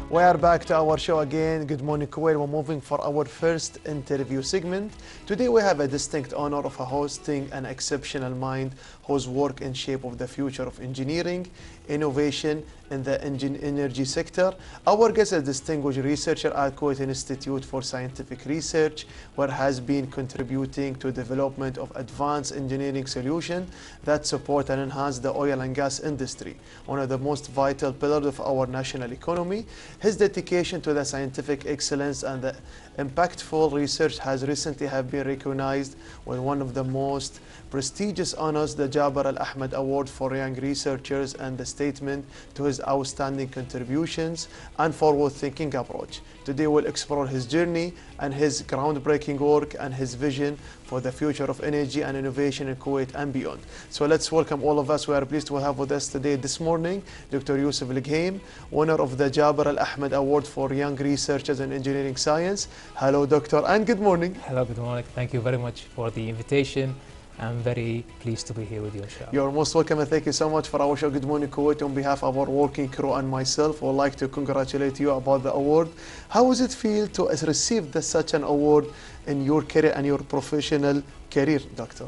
We are back to our show again. Good morning, Kuwait. We're moving for our first interview segment. Today we have a distinct honor of hosting an exceptional mind whose work in shape of the future of engineering, innovation in the energy sector. Our guest is a distinguished researcher at Kuwait Institute for Scientific Research, where has been contributing to development of advanced engineering solutions that support and enhance the oil and gas industry, one of the most vital pillars of our national economy. His dedication to the scientific excellence and the impactful research has recently been recognized with one of the most prestigious honors, the Jabir Al-Ahmed Award for Young Researchers, and the statement to his outstanding contributions and forward-thinking approach. Today we'll explore his journey and his groundbreaking work and his vision for the future of energy and innovation in Kuwait and beyond. So let's welcome all of us. We are pleased to have with us today this morning Dr. Yousef Alqaheem, winner of the Jabir Al-Ahmed Award for Young Researchers in Engineering Science. Hello, Doctor, and good morning. Hello, good morning. Thank you very much for the invitation. I'm very pleased to be here with you, inshallah. You're most welcome, and thank you so much for our show. Good morning, Kuwait. On behalf of our working crew and myself, I would like to congratulate you about the award. How does it feel to receive such an award in your career and your professional career, Doctor?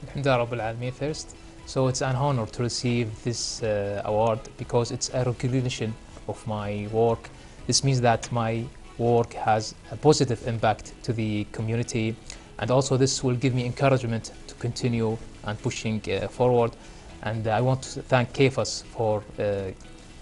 Alhamdulillah Rabbil Alameen first. So it's an honor to receive this award because it's a recognition of my work. This means that my work has a positive impact to the community, and also this will give me encouragement to continue and pushing forward. And I want to thank KFAS for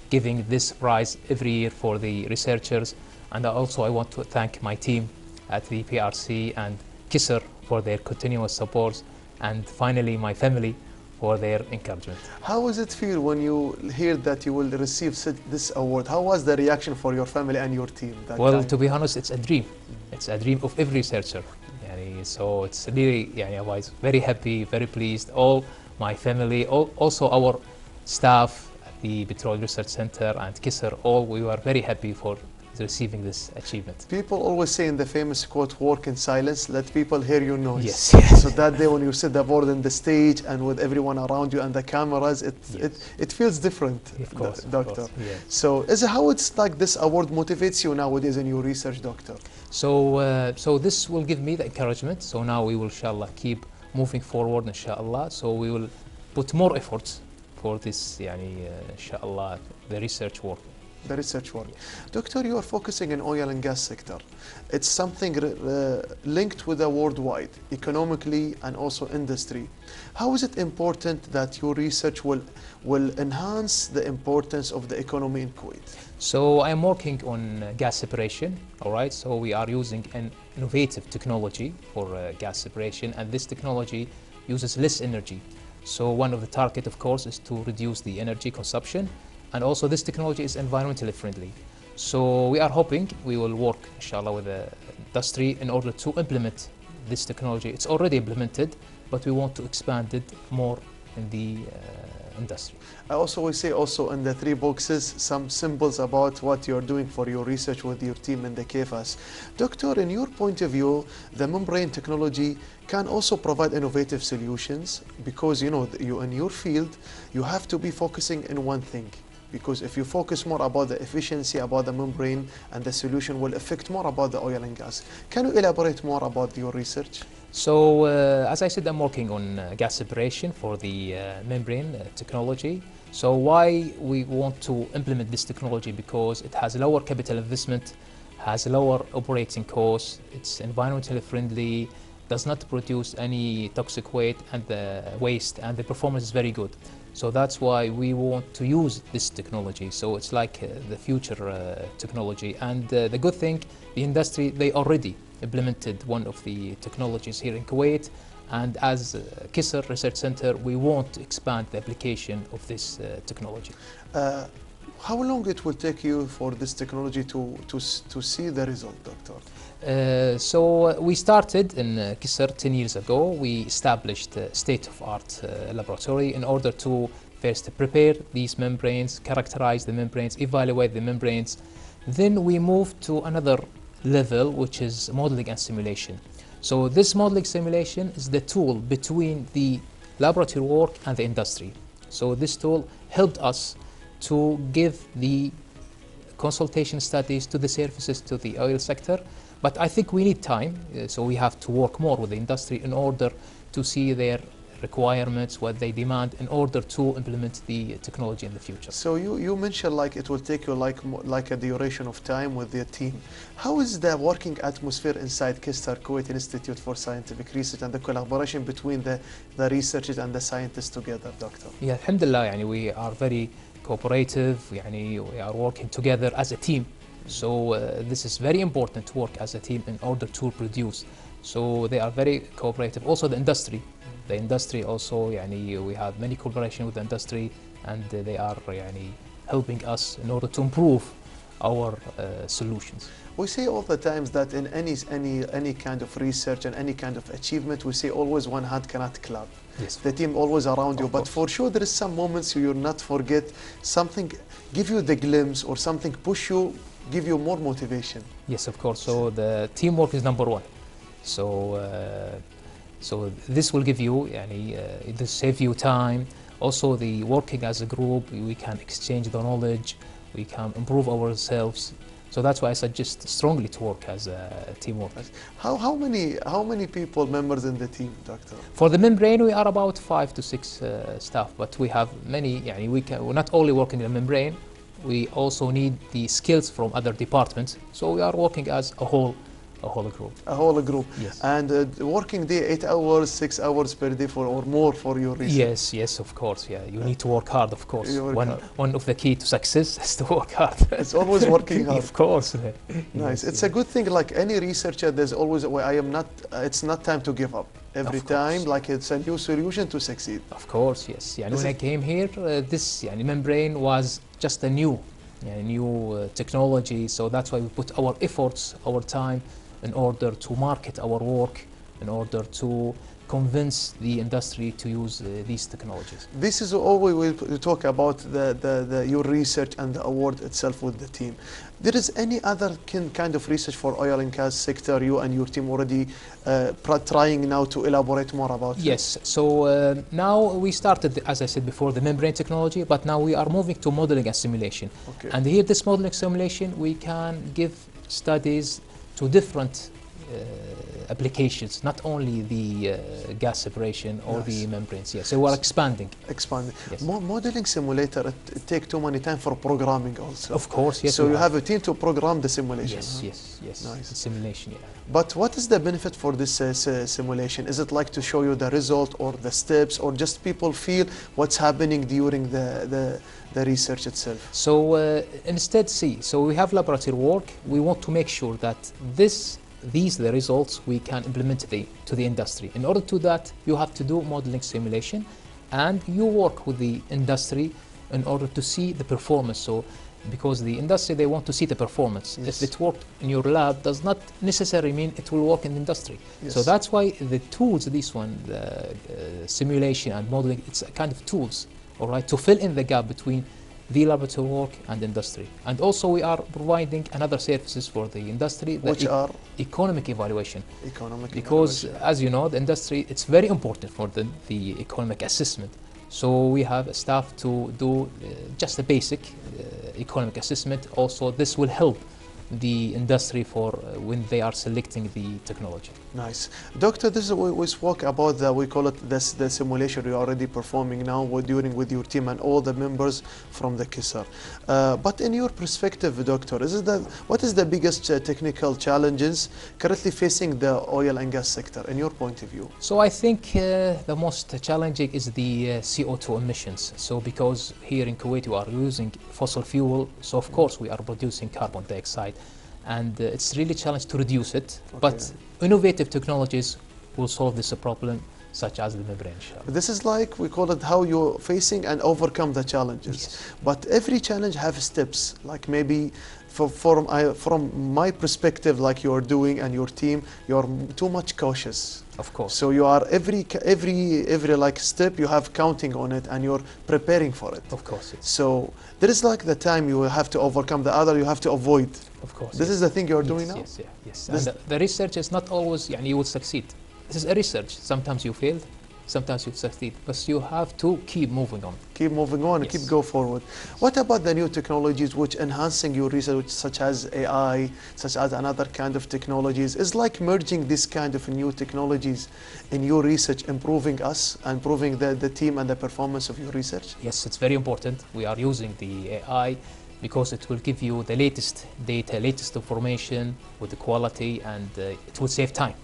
giving this prize every year for the researchers, and also I want to thank my team at the PRC and KISR for their continuous support, and finally my family for their encouragement. How does it feel when you hear that you will receive this award? How was the reaction for your family and your team that Well, time? to be honest, it's a dream. It's a dream of every researcher. So it's really, I was very happy, very pleased. All my family, also our staff at the Petroleum Research Center and KISR, we were very happy for receiving this achievement. People always say in the famous quote, work in silence, let people hear your noise. Yes, yes. So that day when you sit aboard on the stage and with everyone around you and the cameras, it feels different, Of course, Doctor. Of course, yes. So how it's like this award motivates you nowadays in your research, Doctor? So this will give me the encouragement. So now we will, inshallah, keep moving forward, inshallah. So we will put more efforts for this, inshallah, the research work. The research work. Doctor, you are focusing in oil and gas sector. It's something linked with the worldwide, economically and also industry. How is it important that your research will enhance the importance of the economy in Kuwait? So I'm working on gas separation, all right? So we are using an innovative technology for gas separation, and this technology uses less energy. So one of the target, of course, is to reduce the energy consumption. And also this technology is environmentally friendly. So we are hoping we will work, inshallah, with the industry in order to implement this technology. It's already implemented, but we want to expand it more in the industry. I also will say also in the 3 boxes some symbols about what you're doing for your research with your team in the KFAS. Doctor, in your point of view, the membrane technology can also provide innovative solutions because you in your field, you have to be focusing in one thing. Because if you focus more about the efficiency, about the membrane, and the solution will affect more about the oil and gas. Can you elaborate more about your research? So as I said, I'm working on gas separation for the membrane technology. So why we want to implement this technology? Because it has lower capital investment, has lower operating costs, it's environmentally friendly, does not produce any toxic waste, and the performance is very good. So that's why we want to use this technology. So it's like the future technology. And the good thing, the industry, they already implemented one of the technologies here in Kuwait. And as KISR Research Center, we want to expand the application of this technology. How long it will take you for this technology to see the result, Doctor? So we started in KISR 10 years ago. We established a state-of-art laboratory in order to first prepare these membranes, characterize the membranes, evaluate the membranes. Then we moved to another level, which is modeling and simulation. So this modeling simulation is the tool between the laboratory work and the industry. So this tool helped us to give the consultation studies to the services to the oil sector. But I think we need time, so we have to work more with the industry in order to see their requirements, what they demand, in order to implement the technology in the future. So you mentioned like it will take you like a duration of time with the team. How is the working atmosphere inside Kistar Kuwait Institute for Scientific Research and the collaboration between the researchers and the scientists together, Doctor? Yeah, alhamdulillah, yani we are very cooperative, yani we are working together as a team. So this is very important to work as a team in order to produce. So they are very cooperative. Also the industry. The industry also, yani, we have many cooperation with the industry, and they are yani, helping us in order to improve our solutions. We say all the times that in any kind of research and any kind of achievement, we say always one hand cannot clap. Yes. The team always around you, but for sure there is some moments you'll not forget, something give you the glimpse or something push you, give you more motivation. Yes, of course. So the teamwork is number one. So so this will give you, it will save you time. Also, the working as a group, we can exchange the knowledge, we can improve ourselves. So that's why I suggest strongly to work as a teamwork. How many people members in the team, Doctor? For the membrane, we are about 5 to 6 staff, but we have many. We're not only working in the membrane, we also need the skills from other departments. So we are working as a whole group. A whole group. Yes. And working day 8 hours, 6 hours per day or more for your research. Yes, of course. Yeah, you need to work hard, of course. One of the key to success is to work hard. It's always working hard. Of course. Nice. It's a good thing. Like any researcher, there's always a way. It's not time to give up. Every time, like it's a new solution to succeed. Of course, yes. When I came here, this membrane was just a new technology. So that's why we put our efforts, our time, in order to market our work, in order to convince the industry to use these technologies. This is all we will talk about your research and the award itself with the team. There is any other kind of research for oil and gas sector you and your team already trying now to elaborate more about? Yes, so now we started, as I said before, the membrane technology, but now we are moving to modeling and simulation. Okay. And here this modeling simulation, we can give studies to different applications, not only the gas separation or the membranes. Yes, so we're expanding. Yes. Modeling simulator, it takes too many time for programming also. Of course, yes. So you have a team to program the simulation. Yes. Nice. Simulation, yeah. But what is the benefit for this simulation? Is it like to show you the result or the steps, or just people feel what's happening during the research itself? So instead, so we have laboratory work. We want to make sure that the results we can implement to the industry. In order to do that, you have to do modeling simulation, and you work with the industry in order to see the performance. So because the industry, they want to see the performance. Yes. If it worked in your lab does not necessarily mean it will work in the industry. Yes. So that's why the tools, the simulation and modeling, it's a kind of tools, all right, to fill in the gap between the laboratory work and industry. And also we are providing another services for the industry, which are economic evaluation. Because as you know, the industry, it's very important for the economic assessment. So we have staff to do just a basic economic assessment. Also, this will help the industry for when they are selecting the technology. Nice. Doctor, this is we spoke about we call it the simulation you're already performing now with your team and all the members from the Kisar. But in your perspective, Doctor, what is the biggest technical challenges currently facing the oil and gas sector in your point of view? So I think the most challenging is the CO2 emissions. So because here in Kuwait we are using fossil fuel, so of course we are producing carbon dioxide. And it's really a challenge to reduce it, but innovative technologies will solve this problem, such as the membrane. This is like, we call it how you're facing and overcome the challenges. Yes. But every challenge have steps, like maybe from my perspective, like you're doing and your team, you're too much cautious. Of course. So you are every like step you have counting on it and you're preparing for it. Of course. Yes. So there is like the time you have to overcome, the other you have to avoid. Of course. This is the thing you're doing now? Yes. And the research is not always, you will succeed. This is a research. Sometimes you fail, sometimes you succeed, but you have to keep moving on. Keep moving on, Yes. keep go forward. What about the new technologies which enhancing your research, such as AI, such as another kind of technologies? Is like merging this kind of new technologies in your research, improving us, improving the team and the performance of your research? Yes, it's very important. We are using the AI because it will give you the latest data, latest information with the quality, and it will save time.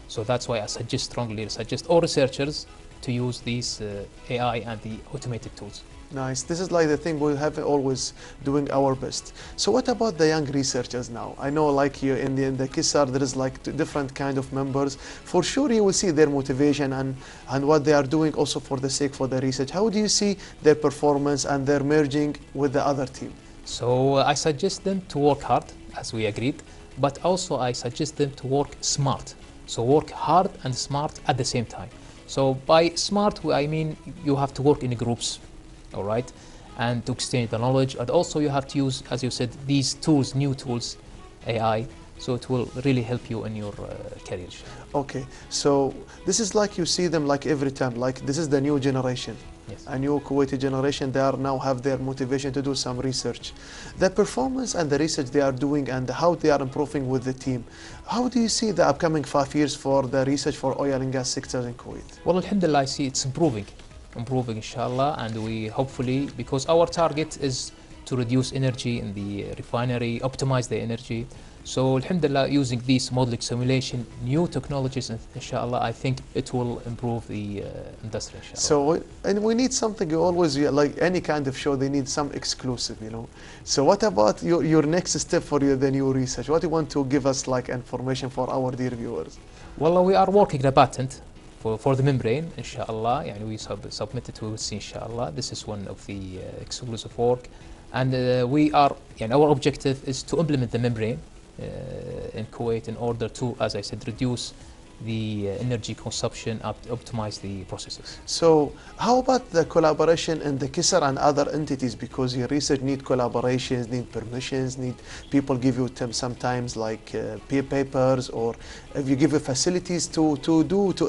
So that's why I strongly suggest all researchers to use these AI and the automated tools. Nice. This is like the thing we have always doing our best. So what about the young researchers now? I know like here in the KISAR there is like different kind of members. For sure you will see their motivation and what they are doing also for the sake for the research. How do you see their performance and their merging with the other team? So I suggest them to work hard, as we agreed, but also I suggest them to work smart. So work hard and smart at the same time. So by smart, I mean you have to work in groups, all right, and to exchange the knowledge. And also you have to use, as you said, these tools, new tools, AI, so it will really help you in your career. Okay, so this is like you see them like every time, like this is the new generation. Yes. A new Kuwaiti generation, they are now have their motivation to do some research. The performance and the research they are doing and how they are improving with the team. How do you see the upcoming 5 years for the research for oil and gas sectors in Kuwait? Well, alhamdulillah, I see it's improving inshallah, and we hopefully, because our target is to reduce energy in the refinery, optimize the energy. So alhamdulillah, using these modeling simulation, new technologies, inshallah, I think it will improve the industry, inshallah. So, and we need something, you always, like any kind of show, they need some exclusive, you know. So what about your next step for the new research? What do you want to give us like information for our dear viewers? Well, we are working the patent for the membrane, inshallah. Yani we submitted to see, inshallah. This is one of the exclusive work. And we are, our objective is to implement the membrane in Kuwait in order to, as I said, reduce the energy consumption, optimize the processes. So how about the collaboration in the KISAR and other entities? Because your research need collaborations, need permissions, need people give you sometimes like papers, or if you give you facilities to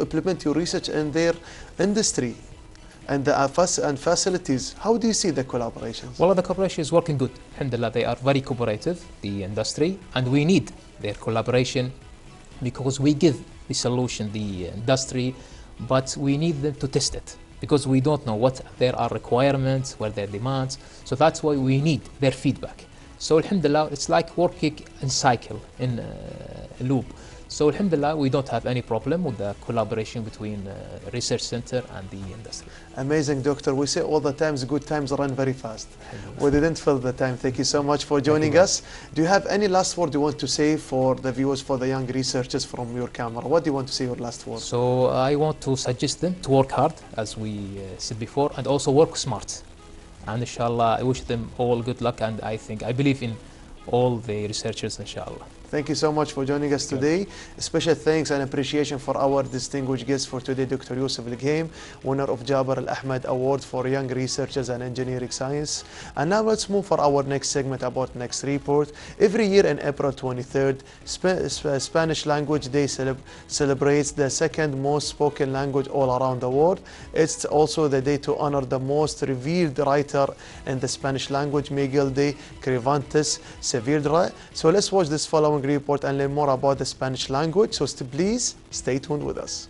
implement your research in their industry and the facilities. How do you see the collaborations? Well, the cooperation is working good. Alhamdulillah, they are very cooperative, the industry, and we need their collaboration because we give the solution, the industry, but we need them to test it because we don't know what there are requirements, what their demands. So that's why we need their feedback. So alhamdulillah, it's like working in cycle, in a loop. So alhamdulillah, we don't have any problem with the collaboration between research center and the industry. Amazing, doctor. We say all the times, good times run very fast. We didn't fill the time. Thank you so much for joining us. Do you have any last word you want to say for the viewers, for the young researchers from your camera? What do you want to say your last word? So I want to suggest them to work hard, as we said before, and also work smart. And inshallah, I wish them all good luck, and I believe in all the researchers, inshallah. Thank you so much for joining us today. Special thanks and appreciation for our distinguished guest for today, Dr. Yousef Alqaheem, winner of Jabir Al-Ahmed Award for Young Researchers and Engineering Science. And now let's move for our next segment about next report. Every year on April 23rd, Spanish Language Day celebrates the second most spoken language all around the world. It's also the day to honor the most revered writer in the Spanish language, Miguel de Cervantes Saavedra. So let's watch this following report and learn more about the Spanish language. So please stay tuned with us.